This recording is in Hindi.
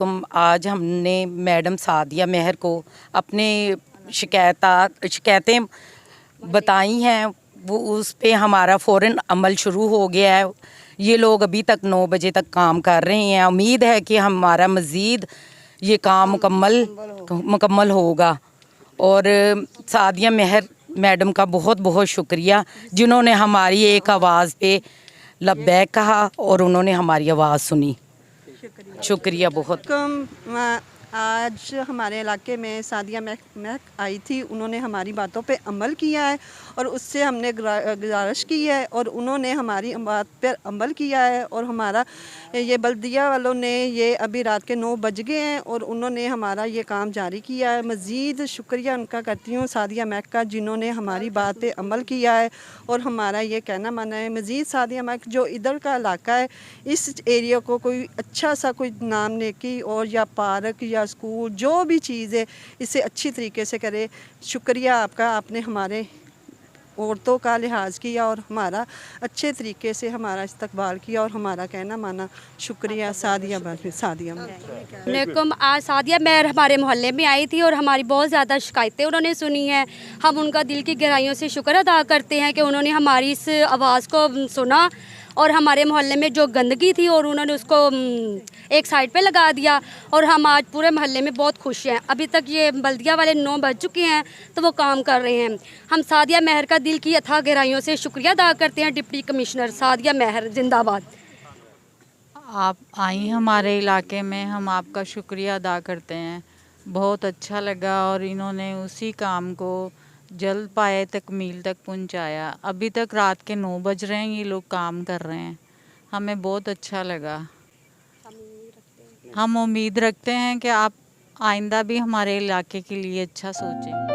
आज हमने मैडम सादिया मेहर को अपने शिकायतें बताई हैं, वो उस पे हमारा फ़ौरन अमल शुरू हो गया है। ये लोग अभी तक 9 बजे तक काम कर रहे हैं। उम्मीद है कि हमारा मज़ीद ये काम मुकम्मल होगा। और सादिया मेहर मैडम का बहुत बहुत शुक्रिया, जिन्होंने हमारी एक आवाज़ पे लब्बैक कहा और उन्होंने हमारी आवाज़ सुनी। शुक्रिया बहुत। आज हमारे इलाके में सादिया महक आई थी, उन्होंने हमारी बातों पे अमल किया है और उससे हमने गुजारिश की है और उन्होंने हमारी बात पर अमल किया है। और हमारा ये बल्दिया वालों ने ये अभी रात के 9 बज गए हैं और उन्होंने हमारा ये काम जारी किया है। मज़ीद शुक्रिया उनका करती हूँ सादिया महक का, जिन्होंने हमारी बात पे अमल किया है और हमारा ये कहना माना है। मज़ीद सादिया महक जो इधर का इलाका है, इस एरिया को कोई अच्छा सा कोई नाम नेकी और या पार्क या स्कूल जो भी चीज़ है इसे अच्छी तरीके से करे। शुक्रिया आपका, आपने हमारे औरतों का लिहाज किया और हमारा अच्छे तरीके से हमारा इस्तकबाल किया और हमारा कहना माना। शुक्रिया सादिया आज सादिया मेहर हमारे मोहल्ले में आई थी और हमारी बहुत ज़्यादा शिकायतें उन्होंने सुनी हैं। हम उनका दिल की गहराइयों से शुक्र अदा करते हैं कि उन्होंने हमारी इस आवाज़ को सुना और हमारे मोहल्ले में जो गंदगी थी और उन्होंने उसको एक साइड पे लगा दिया और हम आज पूरे मोहल्ले में बहुत खुश हैं। अभी तक ये बल्दिया वाले 9 बज चुके हैं तो वो काम कर रहे हैं। हम सादिया मेहर का दिल की अथाह गहराइयों से शुक्रिया अदा करते हैं। डिप्टी कमिश्नर सादिया मेहर जिंदाबाद। आप आई हमारे इलाके में, हम आपका शुक्रिया अदा करते हैं। बहुत अच्छा लगा और इन्होंने उसी काम को जल्द पाए तकमील तक पहुंचाया। अभी तक रात के 9 बज रहे हैं, ये लोग काम कर रहे हैं। हमें बहुत अच्छा लगा। हम उम्मीद रखते हैं कि आप आइंदा भी हमारे इलाके के लिए अच्छा सोचें।